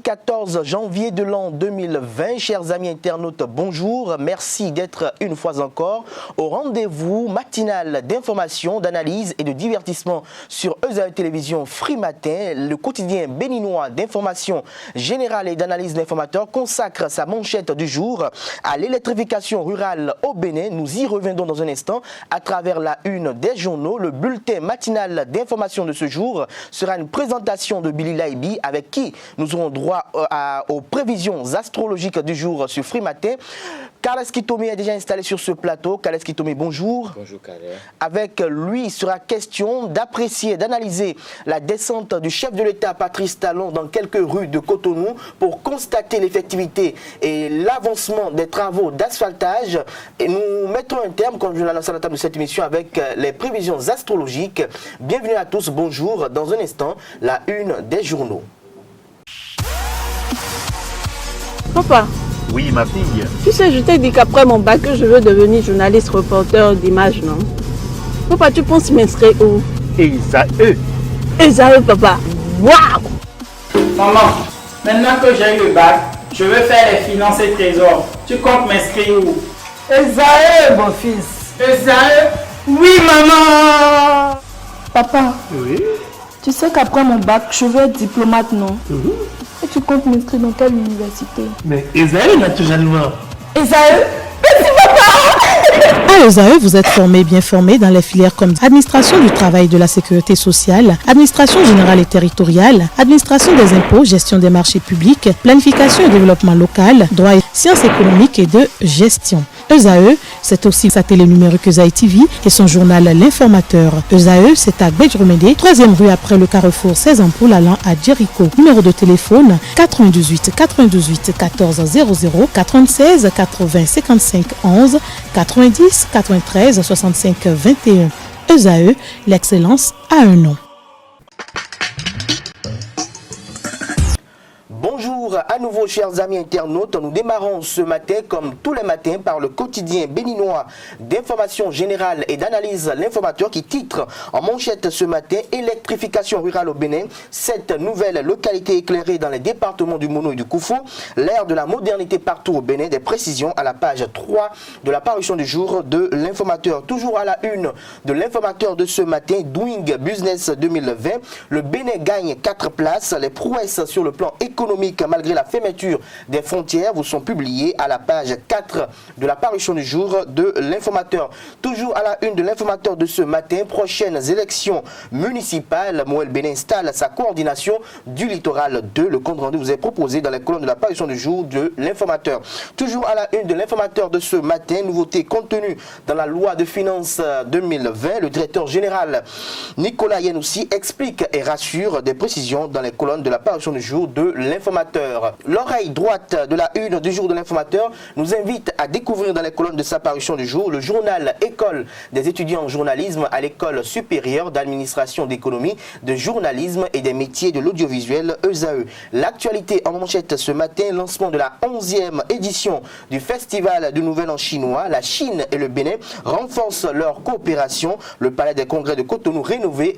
14 janvier de l'an 2020. Chers amis internautes, bonjour. Merci d'être une fois encore au rendez-vous matinal d'information, d'analyse et de divertissement sur ESAE Télévision Free Matin. Le quotidien béninois d'information générale et d'analyse d'informateurs consacre sa manchette du jour à l'électrification rurale au Bénin. Nous y reviendrons dans un instant à travers la une des journaux. Le bulletin matinal d'information de ce jour sera une présentation de Billy Laibi avec qui nous aurons droit aux prévisions astrologiques du jour sur Free Matin. Carles Kitomi est déjà installé sur ce plateau. Carles Kitomi, bonjour. Bonjour Carles. Avec lui, il sera question d'apprécier, d'analyser la descente du chef de l'État Patrice Talon dans quelques rues de Cotonou pour constater l'effectivité et l'avancement des travaux d'asphaltage. Et nous mettons un terme, comme je l'annonce à la table de cette émission, avec les prévisions astrologiques. Bienvenue à tous, bonjour. Dans un instant, la une des journaux. Papa. Oui, ma fille. Tu sais, je t'ai dit qu'après mon bac, je veux devenir journaliste reporter d'images, non? Papa, tu penses m'inscrire où? ESAE. ESAE, papa. Waouh! Maman, maintenant que j'ai eu le bac, je veux faire les finances et trésors. Tu comptes m'inscrire où? ESAE, mon fils. ESAE? Oui, maman! Papa, Oui. tu sais qu'après mon bac, je veux être diplomate, non? Et tu comptes m'inscrire dans quelle université? Mais ESAE, naturellement. ESAE? À ESAE, vous êtes bien formé dans les filières comme administration du travail et de la sécurité sociale, administration générale et territoriale, administration des impôts, gestion des marchés publics, planification et développement local, droit et sciences économiques et de gestion. ESAE, c'est aussi sa télé numérique ESAE TV et son journal L'Informateur. ESAE, c'est à Bédjromédé, 3e rue après le carrefour 16 ampoules allant à Jericho. Numéro de téléphone 98 98 14 00 96 80 55 11 90 93 65 21. ESAE, l'excellence a un nom. Bonjour à nouveau chers amis internautes, nous démarrons ce matin comme tous les matins par le quotidien béninois d'information générale et d'analyse L'Informateur qui titre en manchette ce matin électrification rurale au Bénin, cette nouvelle localité éclairée dans les départements du Mono et du Koufou, l'ère de la modernité partout au Bénin, des précisions à la page 3 de la parution du jour de L'Informateur. Toujours à la une de L'Informateur de ce matin, Doing Business 2020, le Bénin gagne 4 places, les prouesses sur le plan économique malgré la fermeture des frontières vous sont publiées à la page 4 de la parution du jour de L'Informateur. Toujours à la une de L'Informateur de ce matin, prochaines élections municipales, Moël Bénin installe sa coordination du littoral 2. Le compte rendu vous est proposé dans les colonnes de la parution du jour de L'Informateur. Toujours à la une de L'Informateur de ce matin, nouveauté contenue dans la loi de finances 2020. Le directeur général Nicolas Yanoussi explique et rassure des précisions dans les colonnes de la parution du jour de L'Informateur. L'oreille droite de la une du jour de L'Informateur nous invite à découvrir dans les colonnes de sa parution du jour le journal École des étudiants en journalisme à l'École supérieure d'administration d'économie, de journalisme et des métiers de l'audiovisuel ESAE. L'actualité en manchette ce matin, lancement de la 11e édition du Festival du Nouvel An chinois. La Chine et le Bénin renforcent leur coopération. Le palais des congrès de Cotonou rénové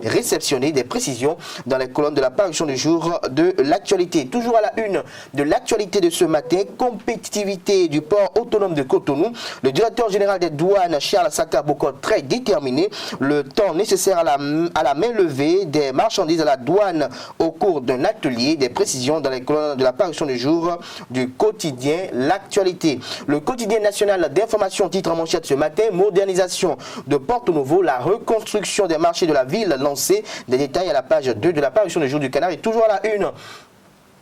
réceptionné. Des précisions dans les colonnes de la parution du jour de l'actualité. Toujours à la une de l'actualité de ce matin, compétitivité du port autonome de Cotonou. Le directeur général des douanes, Charles Saka Bokot, très déterminé. Le temps nécessaire à la main levée des marchandises à la douane au cours d'un atelier. Des précisions dans les colonnes de la parution du jour du quotidien L'actualité. Le quotidien national d'information titre en manchette ce matin, modernisation de Porto Novo, la reconstruction des marchés de la ville lancée. Des détails à la page 2 de la parution du jour du Canard. Et toujours à la une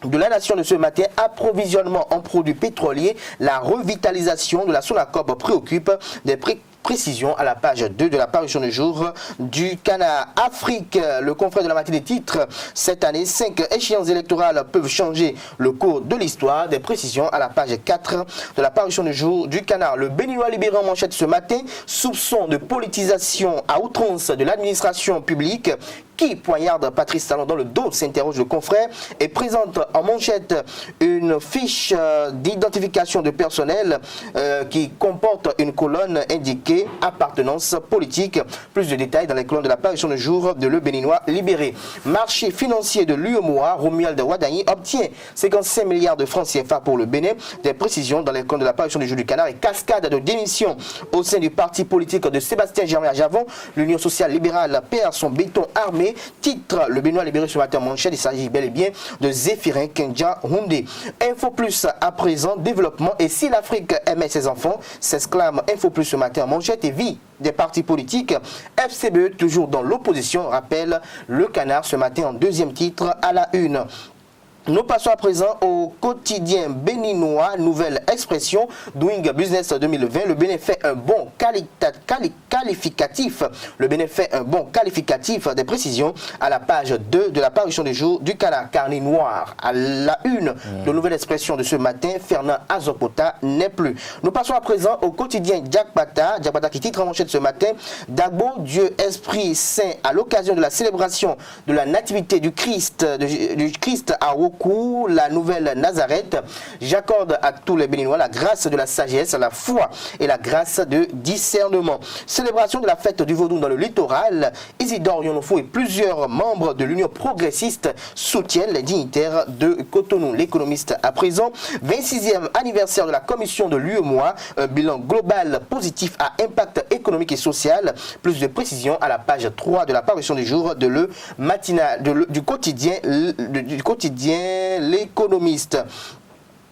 de la nation de ce matin, approvisionnement en produits pétroliers, la revitalisation de la Sonacop préoccupe. Des précisions à la page 2 de la parution du jour du Canard. Afrique, le confrère de la matinée titre cette année, 5 échéances électorales peuvent changer le cours de l'histoire. Des précisions à la page 4 de la parution du jour du Canard. Le Béninois libéré en manchette ce matin, soupçon de politisation à outrance de l'administration publique. Qui poignarde Patrice Talon dans le dos, s'interroge le confrère, et présente en manchette une fiche d'identification de personnel qui comporte une colonne indiquée et appartenance politique. Plus de détails dans les colonnes de la parution de jour de Le Béninois libéré. Marché financier de l'UEMOA, Romuald Wadani obtient 55 milliards de francs CFA pour le Bénin. Des précisions dans les colonnes de la parution du jour du Canard et cascade de démission au sein du parti politique de Sébastien Germain à Javon. L'Union sociale libérale perd son béton armé. Titre Le Béninois libéré sur matin manchette. Il s'agit bel et bien de Zéphirin Kendja Houndé. Info Plus à présent, développement. Et si l'Afrique aimait ses enfants, s'exclame Info Plus ce matin en manchette et vie des partis politiques. FCBE toujours dans l'opposition, rappelle le Canard ce matin en deuxième titre à la une. Nous passons à présent au quotidien béninois, nouvelle expression, Doing Business 2020. Le Bénin fait un bon qualificatif. Le Bénin fait un bon qualificatif des précisions à la page 2 de la parution du jour du Canard. Carnet noir à la une de nouvelle expression de ce matin, Fernand Azopota n'est plus. Nous passons à présent au quotidien Diakpata. Diakpata qui titre en manchette ce matin, Dagbo, Dieu Esprit Saint, à l'occasion de la célébration de la nativité du Christ à Wokou, la nouvelle Nazareth. J'accorde à tous les Béninois la grâce de la sagesse, la foi et la grâce de discernement. Célébration de la fête du Vaudou dans le littoral. Isidore Yonofo et plusieurs membres de l'Union progressiste soutiennent les dignitaires de Cotonou. L'économiste à présent, 26e anniversaire de la commission de l'UEMOA, un bilan global positif à impact économique et social. Plus de précisions à la page 3 de la parution du jour de le matinal du quotidien L'économiste.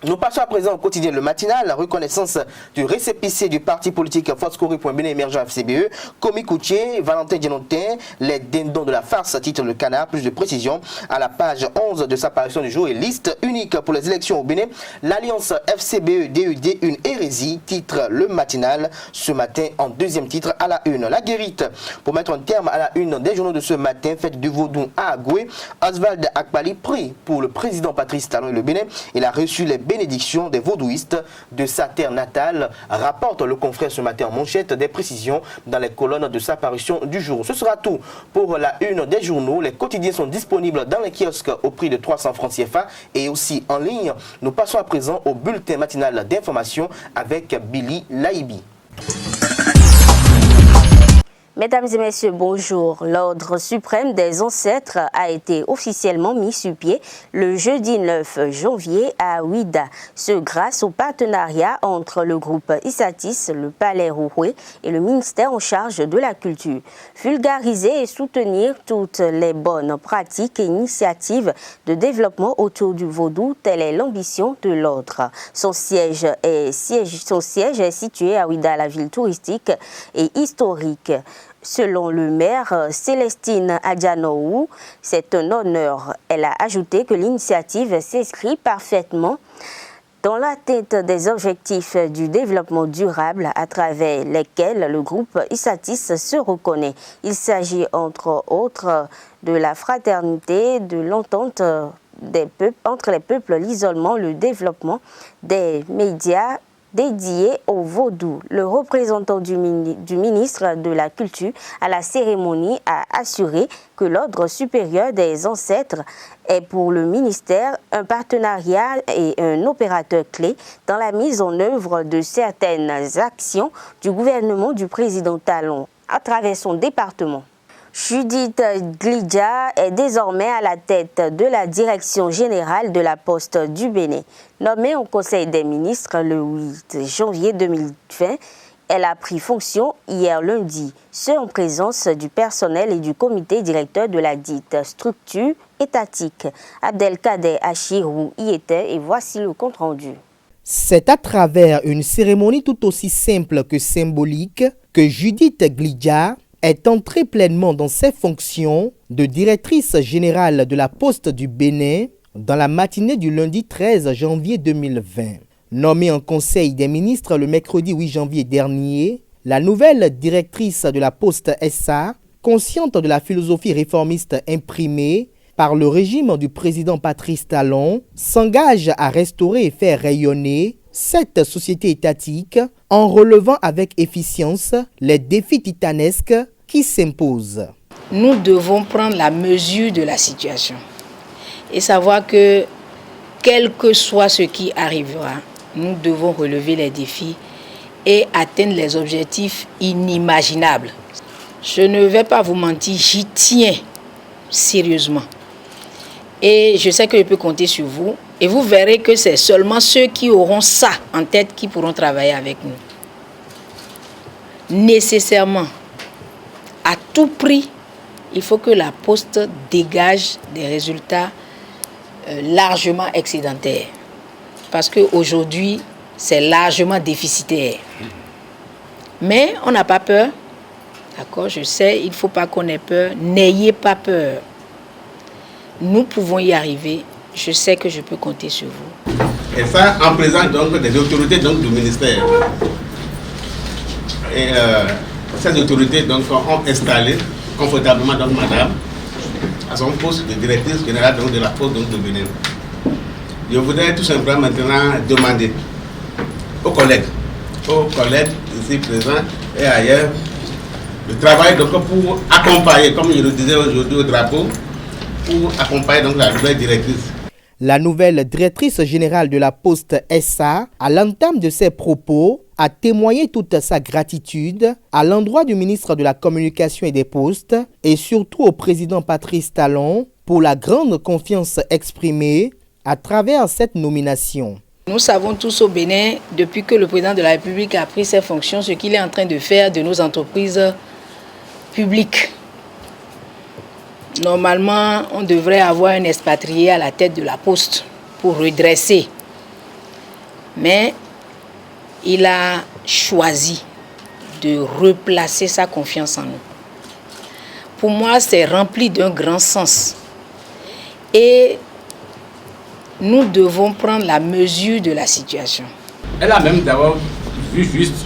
Nous passons à présent au quotidien Le Matinal, la reconnaissance du récépissé du parti politique Foscori.Bénin émergent FCBE, Komi Koutier, Valentin Djenotin, les dindons de la farce, titre Le Canard. Plus de précisions à la page 11 de sa parution du jour et liste unique pour les élections au Bénin. L'alliance FCBE-DUD, une hérésie, titre Le Matinal ce matin en deuxième titre à la une. La guérite, pour mettre un terme à la une des journaux de ce matin, fête du Vaudou à Agoué, Oswald Akpali prie pour le président Patrice Talon et le Bénin. Il a reçu les bénédiction des vaudouistes de sa terre natale, rapporte le confrère ce matin en manchette, des précisions dans les colonnes de sa parution du jour. Ce sera tout pour la une des journaux. Les quotidiens sont disponibles dans les kiosques au prix de 300 francs CFA et aussi en ligne. Nous passons à présent au bulletin matinal d'information avec Billy Laibi. Mesdames et messieurs, bonjour. L'Ordre suprême des ancêtres a été officiellement mis sur pied le jeudi 9 janvier à Ouida. Ce grâce au partenariat entre le groupe Issatis, le Palais Rouhoué et le ministère en charge de la culture. Vulgariser et soutenir toutes les bonnes pratiques et initiatives de développement autour du vaudou, telle est l'ambition de l'Ordre. Son siège est situé à Ouida, la ville touristique et historique. Selon le maire Célestine Adjanoou, c'est un honneur. Elle a ajouté que l'initiative s'inscrit parfaitement dans l'atteinte des objectifs du développement durable à travers lesquels le groupe Issatis se reconnaît. Il s'agit entre autres de la fraternité, de l'entente des peuples, entre les peuples, l'isolement, le développement des médias dédié au vaudou. Le représentant du ministre de la Culture à la cérémonie a assuré que l'Ordre supérieur des ancêtres est pour le ministère un partenariat et un opérateur clé dans la mise en œuvre de certaines actions du gouvernement du président Talon à travers son département. Judith Glidja est désormais à la tête de la direction générale de la Poste du Bénin. Nommée au Conseil des ministres le 8 janvier 2020, elle a pris fonction hier lundi, ce en présence du personnel et du comité directeur de la dite structure étatique. Abdelkader Achirou y était et voici le compte-rendu. C'est à travers une cérémonie tout aussi simple que symbolique que Judith Glidja est entrée pleinement dans ses fonctions de directrice générale de la Poste du Bénin dans la matinée du lundi 13 janvier 2020. Nommée en Conseil des ministres le mercredi 8 janvier dernier, la nouvelle directrice de la Poste SA, consciente de la philosophie réformiste imprimée par le régime du président Patrice Talon, s'engage à restaurer et faire rayonner cette société étatique en relevant avec efficience les défis titanesques qui s'imposent. Nous devons prendre la mesure de la situation et savoir que quel que soit ce qui arrivera, nous devons relever les défis et atteindre les objectifs inimaginables. Je ne vais pas vous mentir, j'y tiens sérieusement. Et je sais que je peux compter sur vous. Et vous verrez que c'est seulement ceux qui auront ça en tête qui pourront travailler avec nous. Nécessairement, à tout prix, il faut que la Poste dégage des résultats largement excédentaires. Parce qu'aujourd'hui, c'est largement déficitaire. Mais on n'a pas peur. D'accord, je sais, il ne faut pas qu'on ait peur. N'ayez pas peur. Nous pouvons y arriver. Je sais que je peux compter sur vous. Et ça, en présence donc des autorités donc, du ministère. Et ces autorités donc, ont installé confortablement donc, madame à son poste de directrice générale donc, de la Poste donc, de Bénin. Je voudrais tout simplement maintenant demander aux collègues ici présents et ailleurs, de travailler donc, pour accompagner, comme je le disais aujourd'hui au drapeau, pour accompagner donc, la nouvelle directrice. La nouvelle directrice générale de la Poste SA, à l'entame de ses propos, a témoigné toute sa gratitude à l'endroit du ministre de la Communication et des Postes et surtout au président Patrice Talon pour la grande confiance exprimée à travers cette nomination. Nous savons tous au Bénin, depuis que le président de la République a pris ses fonctions, ce qu'il est en train de faire de nos entreprises publiques. Normalement, on devrait avoir un expatrié à la tête de la Poste pour redresser. Mais il a choisi de replacer sa confiance en nous. Pour moi, c'est rempli d'un grand sens. Et nous devons prendre la mesure de la situation. Elle a même d'abord vu juste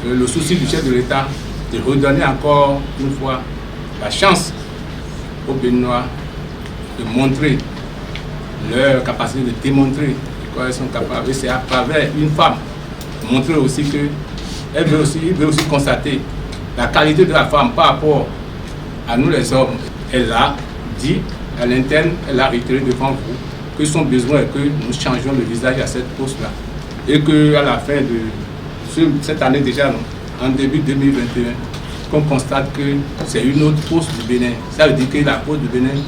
le souci du chef de l'État de redonner encore une fois la chance aux Béninois de montrer leur capacité, de démontrer quoi elles sont capables. Et c'est à travers une femme, montrer aussi que elle veut aussi constater la qualité de la femme par rapport à nous les hommes. Elle a dit à l'interne, elle a réitéré devant vous que son besoin est que nous changions le visage à cette poste-là. Et qu'à la fin de cette année déjà, en début 2021, qu'on constate que c'est une autre poste du Bénin. Ça veut dire que la poste du Bénin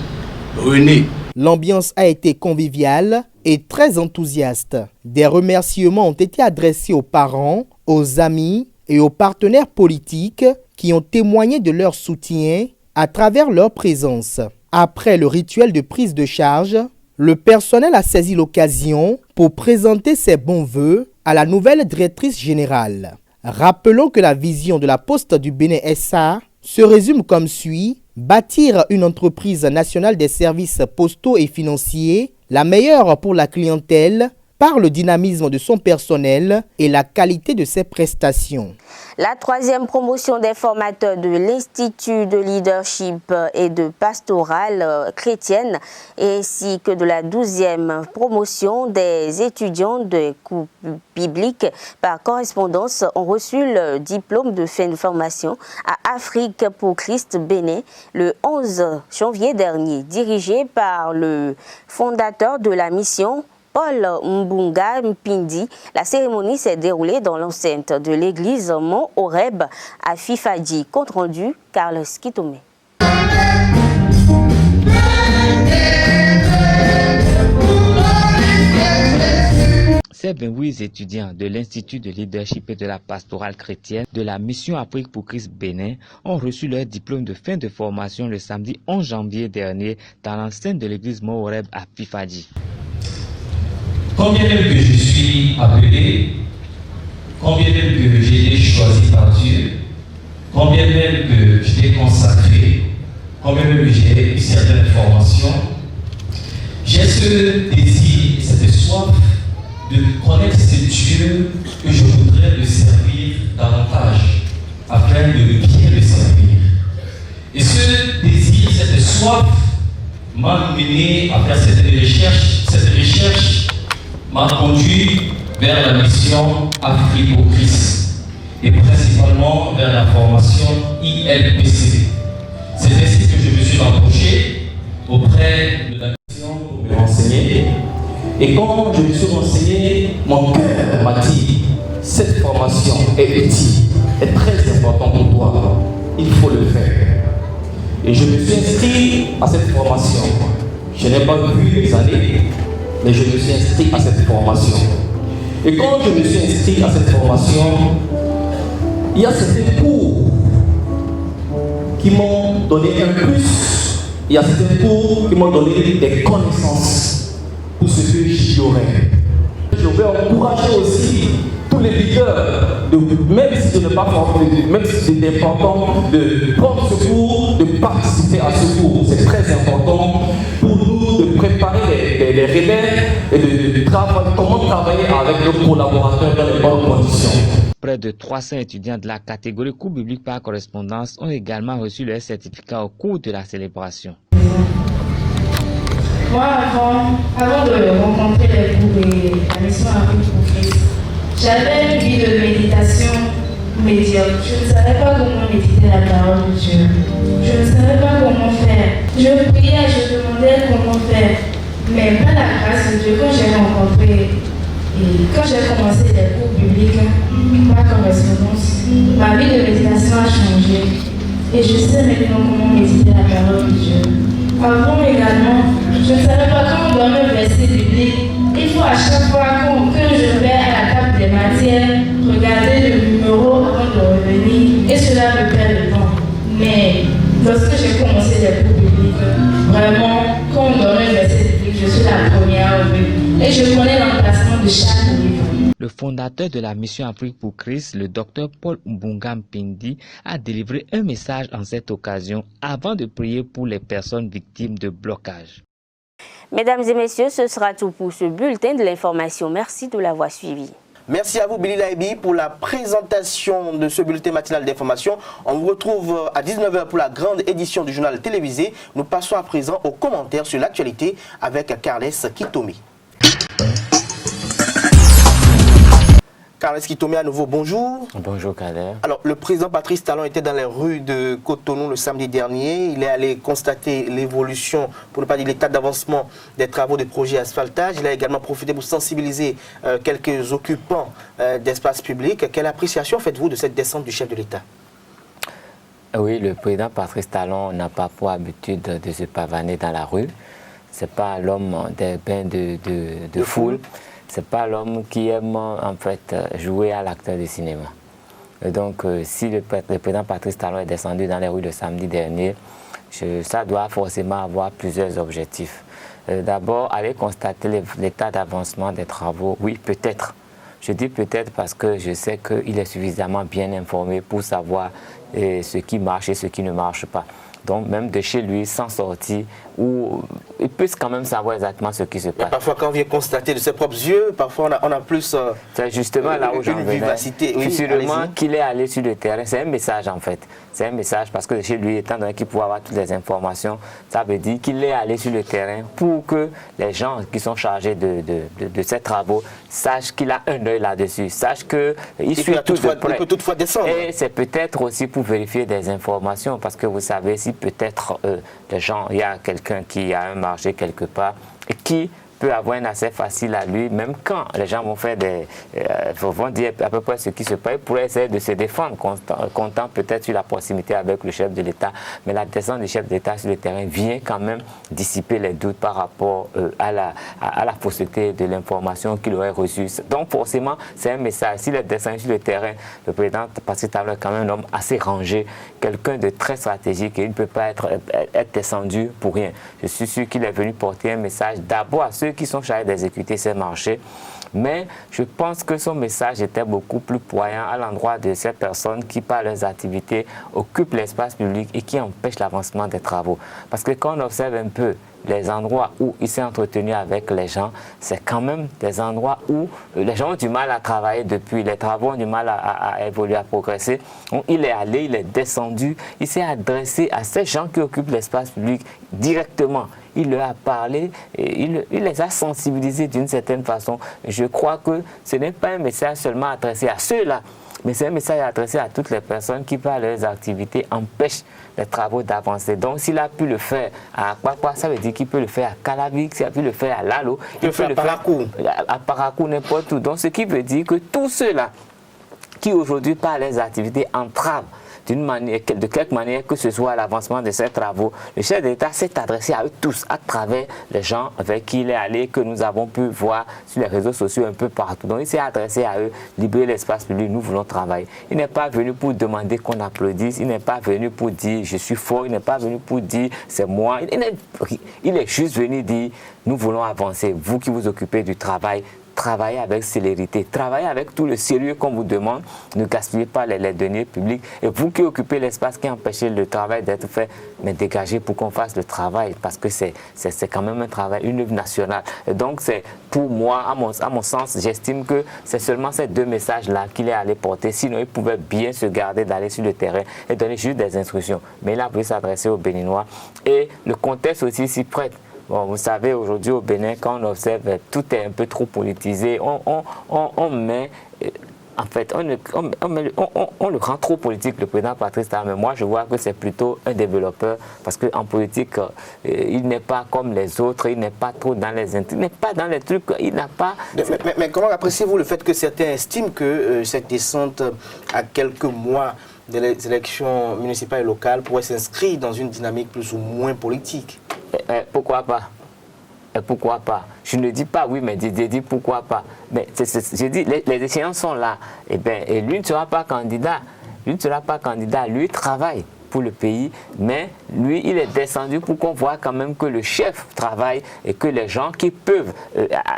renaît. L'ambiance a été conviviale et très enthousiaste. Des remerciements ont été adressés aux parents, aux amis et aux partenaires politiques qui ont témoigné de leur soutien à travers leur présence. Après le rituel de prise de charge, le personnel a saisi l'occasion pour présenter ses bons vœux à la nouvelle directrice générale. Rappelons que la vision de la Poste du Bénin SA se résume comme suit: bâtir une entreprise nationale des services postaux et financiers, la meilleure pour la clientèle, par le dynamisme de son personnel et la qualité de ses prestations. La troisième promotion des formateurs de l'Institut de leadership et de pastorale chrétienne ainsi que de la 12e promotion des étudiants de cours bibliques par correspondance ont reçu le diplôme de fin de formation à Afrique pour Christ Bénin le 11 janvier dernier, dirigé par le fondateur de la mission, Paul Mbunga Mpindi. La cérémonie s'est déroulée dans l'enceinte de l'église Mont Horeb à Fifadi. Compte rendu, Carlos Kitome. Ces 28 étudiants de l'Institut de leadership et de la pastorale chrétienne de la mission Afrique pour Christ Bénin ont reçu leur diplôme de fin de formation le samedi 11 janvier dernier dans l'enceinte de l'église Mont Horeb à Fifadi. Combien même que je suis appelé, combien même que j'ai été choisi par Dieu, combien même que je t'ai consacré, combien même que j'ai eu certaines formations, j'ai ce désir, cette soif de connaître ce Dieu que je voudrais le servir davantage, afin de bien le servir. Et ce désir, cette soif m'a mené à faire cette recherche m'a conduit vers la mission Afrique pour Christ et principalement vers la formation ILPC. C'est ainsi que je me suis rapproché auprès de la mission pour me renseigner. Et quand je me suis renseigné, mon cœur m'a dit, cette formation est utile, est très importante pour toi, il faut le faire. Et je me suis inscrit à cette formation. Je n'ai pas vu les années, mais je me suis inscrit à cette formation. Et quand je me suis inscrit à cette formation, il y a certains cours qui m'ont donné un plus. Il y a certains cours qui m'ont donné des connaissances pour ce que j'ignorais. Je vais encourager aussi tous les leaders, même si ce n'est pas formé, même si c'est important, de prendre ce cours, de participer à ce cours. C'est très important pour nous de préparer les relais et de travailler, comment travailler avec nos collaborateurs dans les bonnes conditions. Près de 300 étudiants de la catégorie cours biblique par correspondance ont également reçu leur certificat au cours de la célébration. Moi, avant de rencontrer les cours et la mission Afrique pour Christ, j'avais une vie de méditation médiocre. Je ne savais pas comment méditer la parole de Dieu. Je ne savais pas comment faire. Je priais, je demandais comment faire. Mais par la grâce de Dieu, quand j'ai rencontré et quand j'ai commencé les cours bibliques par correspondance, ma vie de méditation a changé. Et je sais maintenant comment méditer la parole de Dieu. Avant également, je ne savais pas quand on donne un verset biblique. Il faut à chaque fois que je vais à la table des matières, regarder le numéro avant de revenir, et cela me perd le temps. Mais lorsque j'ai commencé les cours bibliques, vraiment, quand on donne un verset biblique, je suis la première à ouvrir. Et je connais l'emplacement de chaque livre. Le fondateur de la mission Afrique pour Christ, le docteur Paul Mbunga Mpindi, a délivré un message en cette occasion avant de prier pour les personnes victimes de blocage. Mesdames et messieurs, ce sera tout pour ce bulletin de l'information. Merci de l'avoir suivi. Merci à vous, Billy Laibi, pour la présentation de ce bulletin matinal d'information. On vous retrouve à 19h pour la grande édition du journal télévisé. Nous passons à présent aux commentaires sur l'actualité avec Carles Kitomi. Carles Kitomi, à nouveau, bonjour. Bonjour, Kader. Alors, le président Patrice Talon était dans les rues de Cotonou le samedi dernier. Il est allé constater l'évolution, pour ne pas dire l'état d'avancement des travaux de projet asphaltage. Il a également profité pour sensibiliser quelques occupants d'espaces publics. Quelle appréciation faites-vous de cette descente du chef de l'État? Oui, le président Patrice Talon n'a pas pour habitude de se pavaner dans la rue. Ce n'est pas l'homme des bains de foule. C'est pas l'homme qui aime en fait jouer à l'acteur de cinéma. Et donc, si le président Patrice Talon est descendu dans les rues le samedi dernier, ça doit forcément avoir plusieurs objectifs. D'abord, aller constater l'état d'avancement des travaux. Oui, peut-être. Je dis peut-être parce que je sais qu'il est suffisamment bien informé pour savoir ce qui marche et ce qui ne marche pas. Donc, même de chez lui, sans sortir, où il peut quand même savoir exactement ce qui se passe. Et parfois, quand on vient constater de ses propres yeux, parfois on a plus c'est justement là où j'en venais. Vivacité. Oui, sûrement qu'il est allé sur le terrain, c'est un message en fait. C'est un message parce que de chez lui, étant donné qu'il pouvait avoir toutes les informations, ça veut dire qu'il est allé sur le terrain pour que les gens qui sont chargés de ces travaux sachent qu'il a un œil là-dessus, sachent qu'il suit tout de près. Il peut toutefois descendre. Et c'est peut-être aussi pour vérifier des informations parce que vous savez, si peut-être les gens, il y a quelqu'un qui a un marché quelque part et qui peut avoir un accès facile à lui, même quand les gens vont faire vont dire à peu près ce qui se passe, ils pourraient essayer de se défendre, comptant peut-être sur la proximité avec le chef de l'État. Mais la descente du chef d'État sur le terrain vient quand même dissiper les doutes par rapport à la fausseté de l'information qu'il aurait reçue. Donc forcément, c'est un message. S'il est descendu sur le terrain, le président Patrice Talon est quand même un homme assez rangé, quelqu'un de très stratégique et il ne peut pas être descendu pour rien. Je suis sûr qu'il est venu porter un message d'abord à ceux qui sont chargés d'exécuter ces marchés. Mais je pense que son message était beaucoup plus poignant à l'endroit de ces personnes qui, par leurs activités, occupent l'espace public et qui empêchent l'avancement des travaux. Parce que quand on observe un peu les endroits où il s'est entretenu avec les gens, c'est quand même des endroits où les gens ont du mal à travailler depuis, les travaux ont du mal à évoluer, à progresser. Donc, il est allé, il est descendu, il s'est adressé à ces gens qui occupent l'espace public directement. Il leur a parlé, et il les a sensibilisés d'une certaine façon. Je crois que ce n'est pas un message seulement adressé à ceux-là, mais c'est un message adressé à toutes les personnes qui, par leurs activités, empêchent les travaux d'avancer. Donc, s'il a pu le faire à Akpakpa, ça veut dire qu'il peut le faire à Calavik, s'il a pu le faire à Lalo, il peut le faire à Parakou, n'importe où. Donc, ce qui veut dire que tous ceux-là qui aujourd'hui par les activités entravent de quelque manière que ce soit l'avancement de ces travaux. Le chef d'État s'est adressé à eux tous à travers les gens avec qui il est allé, que nous avons pu voir sur les réseaux sociaux un peu partout. Donc il s'est adressé à eux, libérer l'espace public, nous voulons travailler. Il n'est pas venu pour demander qu'on applaudisse, il n'est pas venu pour dire je suis fort, il n'est pas venu pour dire c'est moi. Il est juste venu dire nous voulons avancer, vous qui vous occupez du travail, travaillez avec célérité, travaillez avec tout le sérieux qu'on vous demande, ne gaspillez pas les deniers publics. Et vous qui occupez l'espace, qui empêchez le travail d'être fait, mais dégagez pour qu'on fasse le travail, parce que c'est quand même un travail, une œuvre nationale. Et donc c'est pour moi, à mon sens, j'estime que c'est seulement ces deux messages-là qu'il est allé porter. Sinon, il pouvait bien se garder d'aller sur le terrain et donner juste des instructions. Mais il a voulu s'adresser aux Béninois. Et le contexte aussi s'y prête. Bon, vous savez, aujourd'hui au Bénin, quand on observe, tout est un peu trop politisé. On met, en fait, on le rend trop politique, le président Patrice Talon. Mais moi, je vois que c'est plutôt un développeur, parce qu'en politique, il n'est pas comme les autres, il n'est pas trop dans les intrigues, il n'est pas dans les trucs, il n'a pas... Mais comment appréciez-vous le fait que certains estiment que cette descente à quelques mois des élections municipales et locales pourrait s'inscrire dans une dynamique plus ou moins politique? Pourquoi pas? Pourquoi pas? Je ne dis pas oui, mais je dis pourquoi pas. Mais je dis les échéances sont là. Et lui ne sera pas candidat. Lui ne sera pas candidat. Lui travaille pour le pays, mais lui, il est descendu pour qu'on voit quand même que le chef travaille et que les gens qui peuvent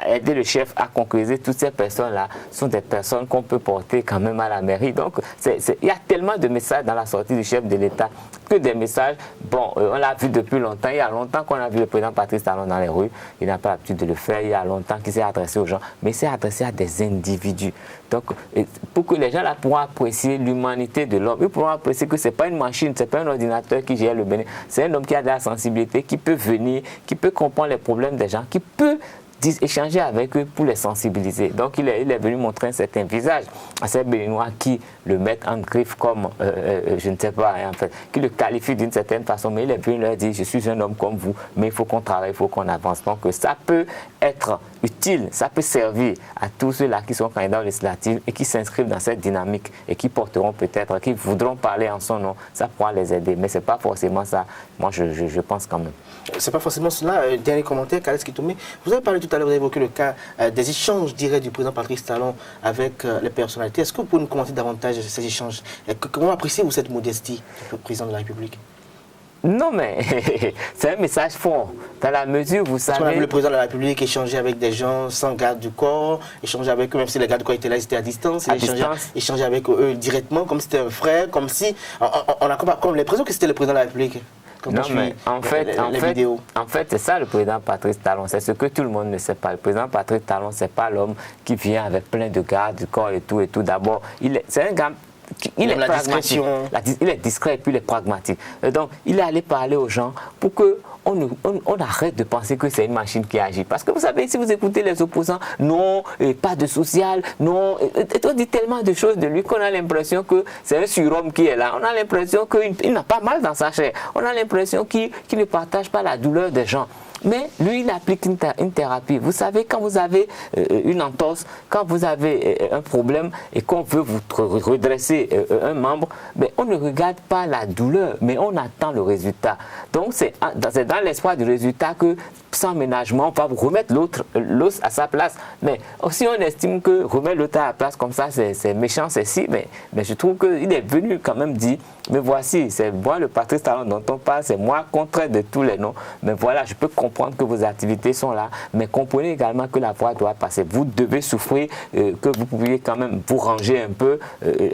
aider le chef à concrétiser toutes ces personnes-là sont des personnes qu'on peut porter quand même à la mairie. Donc, il y a tellement de messages dans la sortie du chef de l'État que des messages, bon, on l'a vu depuis longtemps, il y a longtemps qu'on a vu le président Patrice Talon dans les rues, il n'a pas l'habitude de le faire, il y a longtemps qu'il s'est adressé aux gens, mais il s'est adressé à des individus. Donc, pour que les gens là pourront apprécier l'humanité de l'homme, ils pourront apprécier que ce n'est pas une machine, ce n'est pas un ordinateur qui gère le Bénin, c'est un homme qui a de la sensibilité, qui peut venir, qui peut comprendre les problèmes des gens, qui peut échanger avec eux pour les sensibiliser. Donc il est venu montrer un certain visage à ces Béninois qui le mettent en griffe comme, je ne sais pas, en fait, qui le qualifient d'une certaine façon, mais il est venu leur dire, je suis un homme comme vous, mais il faut qu'on travaille, il faut qu'on avance. Donc ça peut être utile, ça peut servir à tous ceux-là qui sont candidats aux législatives et qui s'inscrivent dans cette dynamique et qui porteront peut-être, qui voudront parler en son nom, ça pourra les aider. Mais ce n'est pas forcément ça, moi je pense quand même. C'est pas forcément cela. Dernier commentaire, Kales Kitoumé. Vous avez parlé tout à l'heure, vous avez évoqué le cas des échanges directs du président Patrice Talon avec les personnalités. Est-ce que vous pouvez nous commenter davantage ces échanges? Comment appréciez-vous cette modestie du président de la République? Non, mais c'est un message fort. Dans la mesure, vous savez... On a vu le président de la République échanger avec des gens sans garde du corps, échanger avec eux, même si les gardes du corps étaient là, ils étaient à distance. Échanger avec eux directement, comme si c'était un frère, comme si... On a comme l'impression que c'était le président de la République. Non, mais en fait, c'est ça le président Patrice Talon. C'est ce que tout le monde ne sait pas. Le président Patrice Talon, c'est pas l'homme qui vient avec plein de gardes du corps et tout. D'abord, c'est un gars... Il est pragmatique. Il est discret et puis il est pragmatique. Et donc, il est allé parler aux gens pour que on arrête de penser que c'est une machine qui agit. Parce que vous savez, si vous écoutez les opposants, non, pas de social, non, on dit tellement de choses de lui qu'on a l'impression que c'est un surhomme qui est là. On a l'impression qu'il n'a pas mal dans sa chair. On a l'impression qu'il ne partage pas la douleur des gens. Mais lui, il applique une thérapie. Vous savez, quand vous avez une entorse, quand vous avez un problème et qu'on veut vous redresser un membre, mais on ne regarde pas la douleur, mais on attend le résultat. Donc, c'est dans l'espoir du résultat que, sans ménagement, on va vous remettre l'os à sa place. Mais si on estime que remettre l'autre à la place comme ça, c'est méchant, c'est si, mais je trouve qu'il est venu quand même dire, mais voici, c'est moi le Patrice Talon dont on parle, c'est moi contre de tous les noms. Mais voilà, je peux comprendre que vos activités sont là, mais comprenez également que la voie doit passer. Vous devez souffrir, que vous pouviez quand même vous ranger un peu,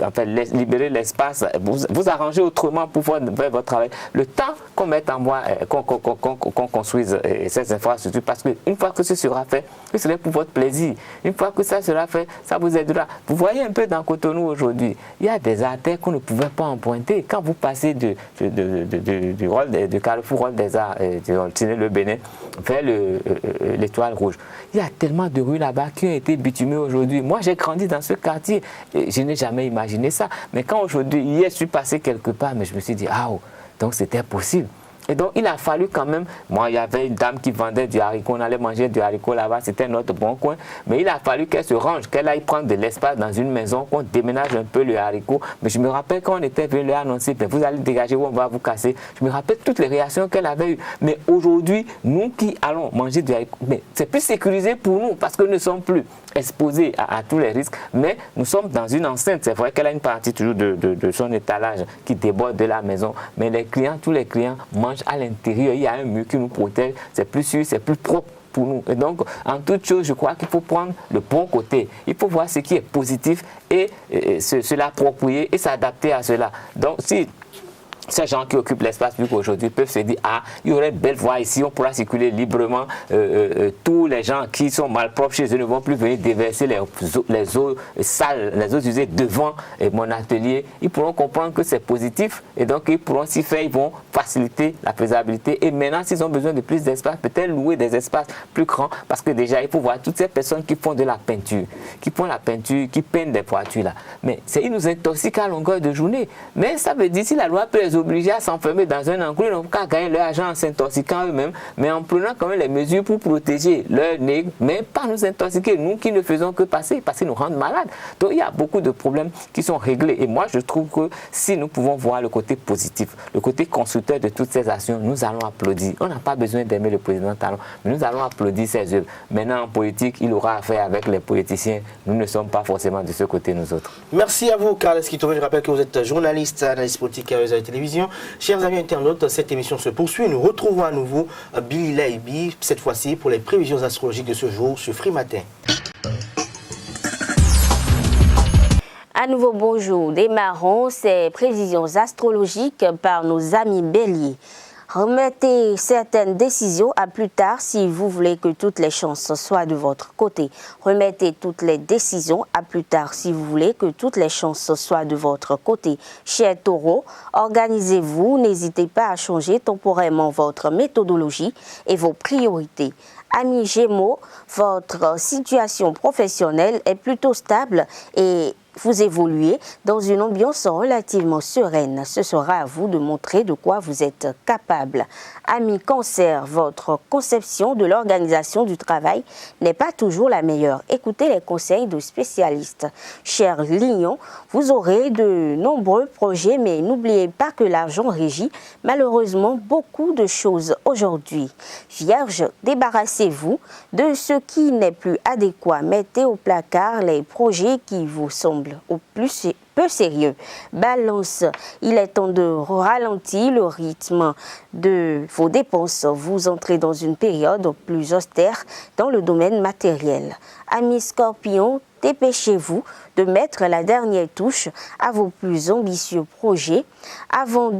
enfin, libérer l'espace, vous arranger autrement pour faire votre travail. Le temps qu'on mette en voie, qu'on construise ces infrastructures, parce qu'une fois que ce sera fait, ce sera pour votre plaisir. Une fois que ça sera fait, ça vous aidera. Vous voyez un peu dans Cotonou aujourd'hui, il y a des artères qu'on ne pouvait pas emprunter. Quand vous passez du Carrefour Rôle des Arts, le Bénin, vers l'Étoile Rouge, il y a tellement de rues là-bas qui ont été bitumées aujourd'hui. Moi, j'ai grandi dans ce quartier, et je n'ai jamais imaginé ça. Mais quand aujourd'hui, hier, je suis passé quelque part, mais je me suis dit, ah, donc c'était possible. Et donc, il a fallu quand même, moi, il y avait une dame qui vendait du haricot, on allait manger du haricot là-bas, c'était notre bon coin, mais il a fallu qu'elle se range, qu'elle aille prendre de l'espace dans une maison, qu'on déménage un peu le haricot. Mais je me rappelle quand on était venu lui annoncer, vous allez dégager ou on va vous casser. Je me rappelle toutes les réactions qu'elle avait eues. Mais aujourd'hui, nous qui allons manger du haricot, mais c'est plus sécurisé pour nous parce que nous ne sommes plus exposés à tous les risques, mais nous sommes dans une enceinte. C'est vrai qu'elle a une partie toujours de son étalage qui déborde de la maison, mais les clients, tous les clients mangent à l'intérieur. Il y a un mur qui nous protège, c'est plus sûr, c'est plus propre pour nous. Et donc, en toute chose, je crois qu'il faut prendre le bon côté. Il faut voir ce qui est positif et se l'approprier et s'adapter à cela. Donc, si ces gens qui occupent l'espace public aujourd'hui peuvent se dire, ah, il y aurait une belle voie ici, on pourra circuler librement, tous les gens qui sont malpropres chez eux ne vont plus venir déverser les eaux sales, les eaux usées devant mon atelier. Ils pourront comprendre que c'est positif et donc ils pourront s'y faire, ils vont faciliter la faisabilité. Et maintenant, s'ils ont besoin de plus d'espace, peut-être louer des espaces plus grands, parce que déjà, il faut voir toutes ces personnes qui font de la peinture, qui peignent des voitures là. Mais ils nous intoxiquent à longueur de journée. Mais ça veut dire, si la loi peut les obligés à s'enfermer dans un enclos, ils n'ont qu'à gagner leur argent en s'intoxiquant eux-mêmes, mais en prenant quand même les mesures pour protéger leur nez, mais pas nous intoxiquer, nous qui ne faisons que passer, parce qu'ils nous rendent malades. Donc il y a beaucoup de problèmes qui sont réglés. Et moi, je trouve que si nous pouvons voir le côté positif, le côté constructeur de toutes ces actions, nous allons applaudir. On n'a pas besoin d'aimer le président Talon, mais nous allons applaudir ses œuvres. Maintenant, en politique, il aura affaire avec les politiciens. Nous ne sommes pas forcément de ce côté, nous autres. Merci à vous, Carles Kitové. Je rappelle que vous êtes journaliste, analyste politique à la télévision. Chers amis internautes, cette émission se poursuit et nous retrouvons à nouveau Billy Laibi, cette fois-ci pour les prévisions astrologiques de ce jour sur Free Matin. À nouveau bonjour, démarrons ces prévisions astrologiques par nos amis béliers. Remettez certaines décisions à plus tard si vous voulez que toutes les chances soient de votre côté. Remettez toutes les décisions à plus tard si vous voulez que toutes les chances soient de votre côté. Chers taureaux, organisez-vous, n'hésitez pas à changer temporairement votre méthodologie et vos priorités. Amis Gémeaux, votre situation professionnelle est plutôt stable et vous évoluez dans une ambiance relativement sereine. Ce sera à vous de montrer de quoi vous êtes capable. Amis Cancer, votre conception de l'organisation du travail n'est pas toujours la meilleure. Écoutez les conseils de spécialistes. Chers Lions, vous aurez de nombreux projets, mais n'oubliez pas que l'argent régit malheureusement beaucoup de choses aujourd'hui. Vierge, débarrassez-vous de ce qui n'est plus adéquat. Mettez au placard les projets qui vous semblent au plus peu sérieux. Balance, il est temps de ralentir le rythme de vos dépenses. Vous entrez dans une période plus austère dans le domaine matériel. Amis Scorpions, dépêchez-vous de mettre la dernière touche à vos plus ambitieux projets avant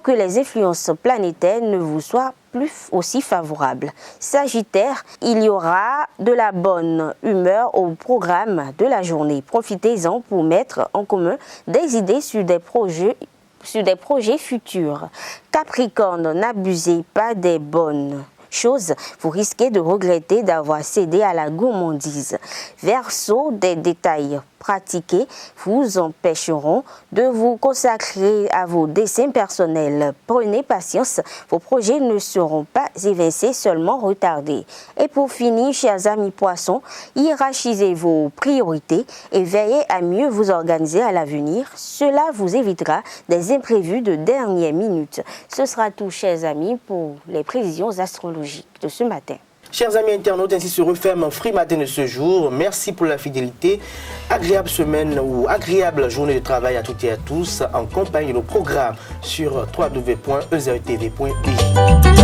que les influences planétaires ne vous soient plus aussi favorables. Sagittaire, il y aura de la bonne humeur au programme de la journée. Profitez-en pour mettre en commun des idées sur des projets futurs. Capricorne, n'abusez pas des bonnes choses, vous risquez de regretter d'avoir cédé à la gourmandise. Verseau, des détails pratiqués vous empêcheront de vous consacrer à vos dessins personnels. Prenez patience, vos projets ne seront pas évincés, seulement retardés. Et pour finir, chers amis poissons, hiérarchisez vos priorités et veillez à mieux vous organiser à l'avenir. Cela vous évitera des imprévus de dernière minute. Ce sera tout, chers amis, pour les prévisions astrologiques de ce matin. Chers amis internautes, ainsi se referme Free Matin de ce jour. Merci pour la fidélité. Agréable semaine ou agréable journée de travail à toutes et à tous en compagnie de nos programmes sur www.ezeretv.dj.